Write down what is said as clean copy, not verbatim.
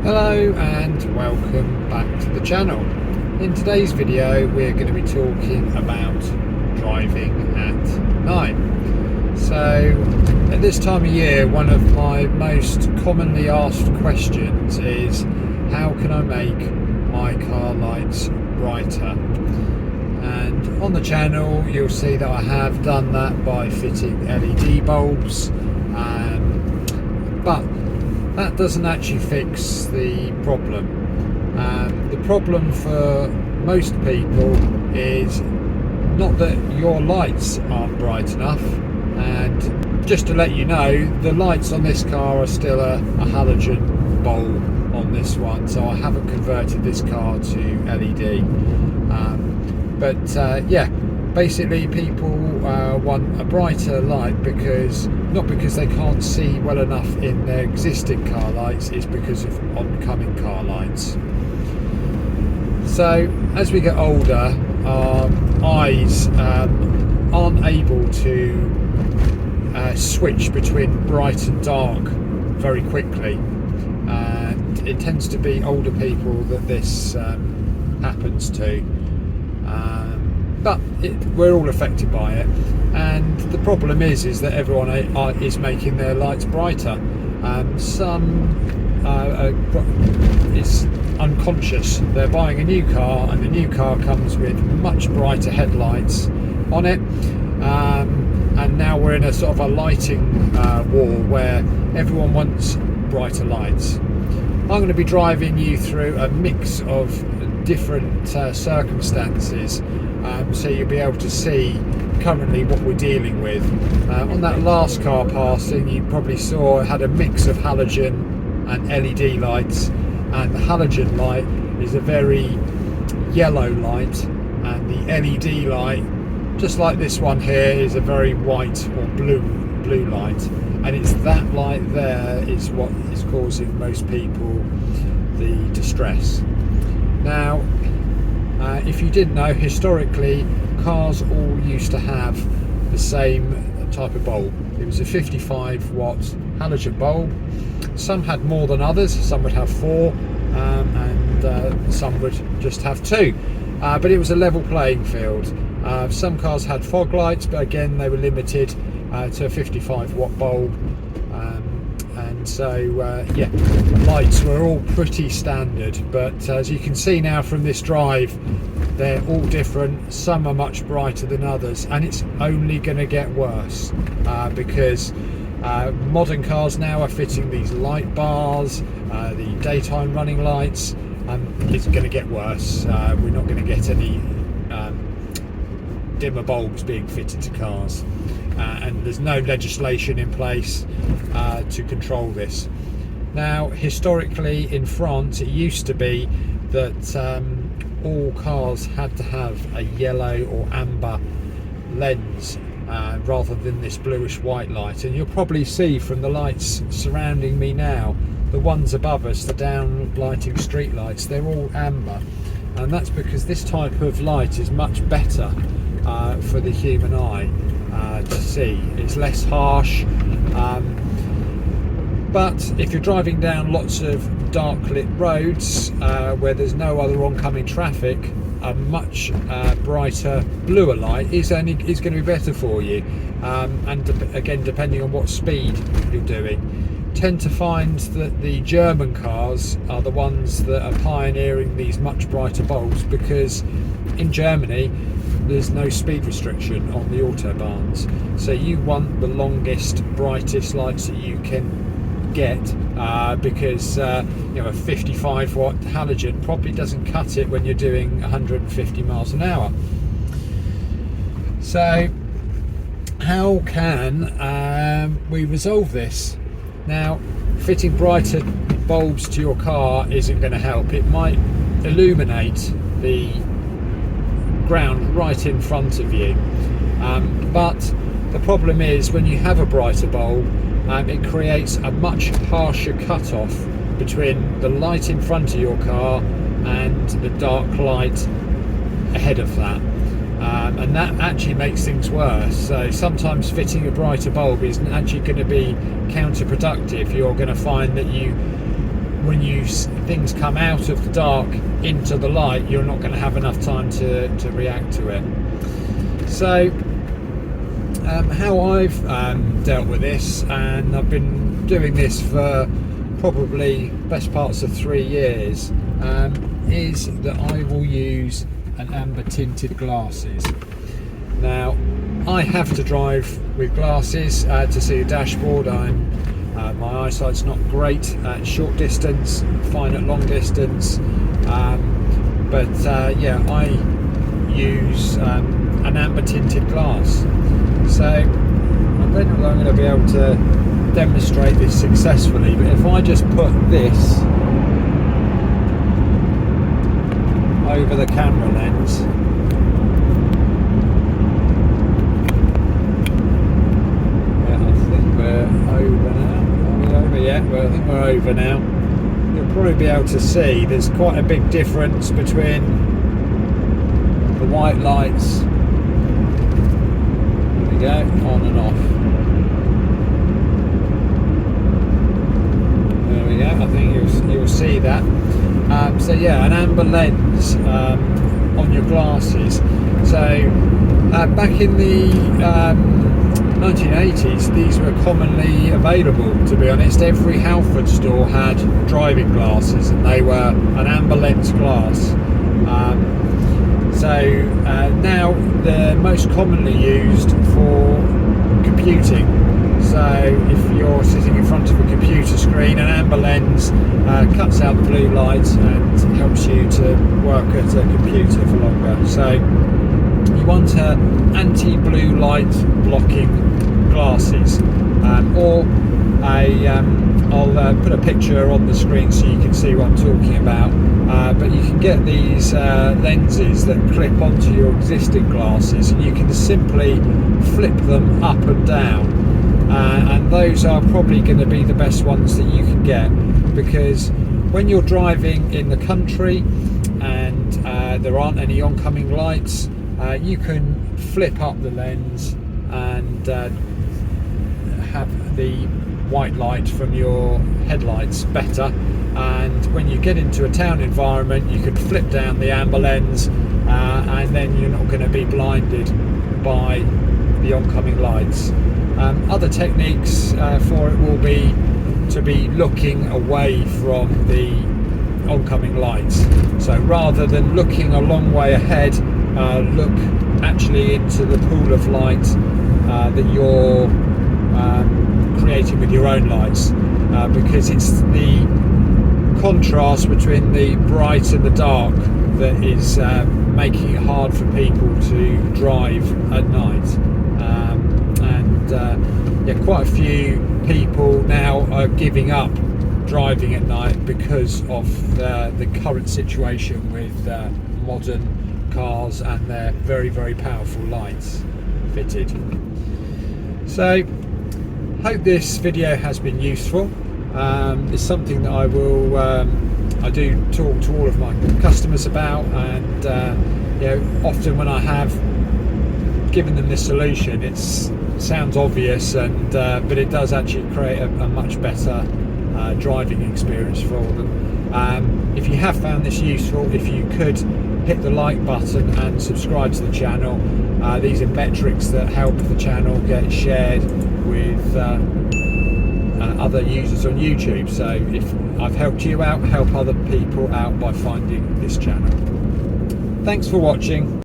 Hello and welcome back to the channel. In today's video we're going to be talking about driving at night. So at this time of year, one of my most commonly asked questions is how can I make my car lights brighter? And on the channel you'll see that I have done that by fitting LED bulbs, but that doesn't actually fix the problem. The problem for most people is not that your lights aren't bright enough, and just to let you know, the lights on this car are still a halogen bulb on this one, so I haven't converted this car to LED. Yeah, basically people want a brighter light not because they can't see well enough in their existing car lights, it's because of oncoming car lights. So as we get older, our eyes aren't able to switch between bright and dark very quickly, and it tends to be older people that this happens to. But we're all affected by it, and the problem is that everyone is making their lights brighter. It's unconscious. They're buying a new car, and the new car comes with much brighter headlights on it, and now we're in a sort of a lighting war where everyone wants brighter lights. I'm going to be driving you through a mix of different circumstances, so you'll be able to see currently what we're dealing with. On that last car passing, you probably saw it had a mix of halogen and LED lights, and the halogen light is a very yellow light, and the LED light, just like this one here, is a very white or blue light, and it's that light there is what is causing most people the distress. Now, if you didn't know, historically cars all used to have the same type of bulb. It was a 55 watt halogen bulb. Some had more than others, some would have 4, and some would just have 2, but it was a level playing field. Some cars had fog lights, but again they were limited to a 55 watt bulb, and so yeah, lights were all pretty standard. But as you can see now from this drive, they're all different. Some are much brighter than others, and it's only going to get worse because modern cars now are fitting these light bars, the daytime running lights, and it's going to get worse. We're not going to get any dimmer bulbs being fitted to cars, and there's no legislation in place to control this. Now, historically in France, it used to be that all cars had to have a yellow or amber lens rather than this bluish white light, and you'll probably see from the lights surrounding me now, the ones above us, the down lighting street lights, they're all amber, and that's because this type of light is much better for the human eye to see. It's less harsh, but if you're driving down lots of dark lit roads where there's no other oncoming traffic, a much brighter bluer light is going to be better for you, and again, depending on what speed you're doing. Tend to find that the German cars are the ones that are pioneering these much brighter bulbs, because in Germany there's no speed restriction on the autobahns, so you want the longest, brightest lights that you can get, because you know, a 55 watt halogen probably doesn't cut it when you're doing 150 miles an hour. So how can we resolve this? Now, fitting brighter bulbs to your car isn't going to help. It might illuminate the ground right in front of you, but the problem is when you have a brighter bulb, it creates a much harsher cut-off between the light in front of your car and the dark light ahead of that, and that actually makes things worse. So sometimes fitting a brighter bulb is actually going to be counterproductive. You're going to find that when you things come out of the dark into the light, you're not going to have enough time to react to it. So how I've dealt with this, and I've been doing this for probably best parts of 3 years, is that I will use an amber tinted glasses. Now I have to drive with glasses to see the dashboard. My eyesight's not great at short distance, fine at long distance, but yeah, I use an amber tinted glass. So I don't know if I'm going to be able to demonstrate this successfully, but if I just put this over the camera lens, well, I think we're over now. You'll probably be able to see there's quite a big difference between the white lights. There we go, on and off. There we go, I think you'll see that. So yeah, an amber lens on your glasses. So back in the 1980s, these were commonly available, to be honest. Every Halford store had driving glasses, and they were an amber lens glass. Now they're most commonly used for computing. So if you're sitting in front of a computer screen, an amber lens cuts out the blue light and helps you to work at a computer for longer. So you want anti-blue light blocking glasses, or I'll put a picture on the screen so you can see what I'm talking about, but you can get these lenses that clip onto your existing glasses, and you can simply flip them up and down, and those are probably going to be the best ones that you can get, because when you're driving in the country and there aren't any oncoming lights, you can flip up the lens and have the white light from your headlights better, and when you get into a town environment you can flip down the amber lens, and then you're not going to be blinded by the oncoming lights. Other techniques for it will be to be looking away from the oncoming lights. So rather than looking a long way ahead, look actually into the pool of light that you're creating with your own lights, because it's the contrast between the bright and the dark that is making it hard for people to drive at night. Yeah, quite a few people now are giving up driving at night because of the current situation with modern cars and their very, very powerful lights fitted. So hope this video has been useful. It's something that I do talk to all of my customers about, and you know, often when I have given them this solution, it sounds obvious, and but it does actually create a much better driving experience for them. If you have found this useful, if you could hit the like button and subscribe to the channel. These are metrics that help the channel get shared with other users on YouTube. So if I've helped you out, help other people out by finding this channel. Thanks for watching.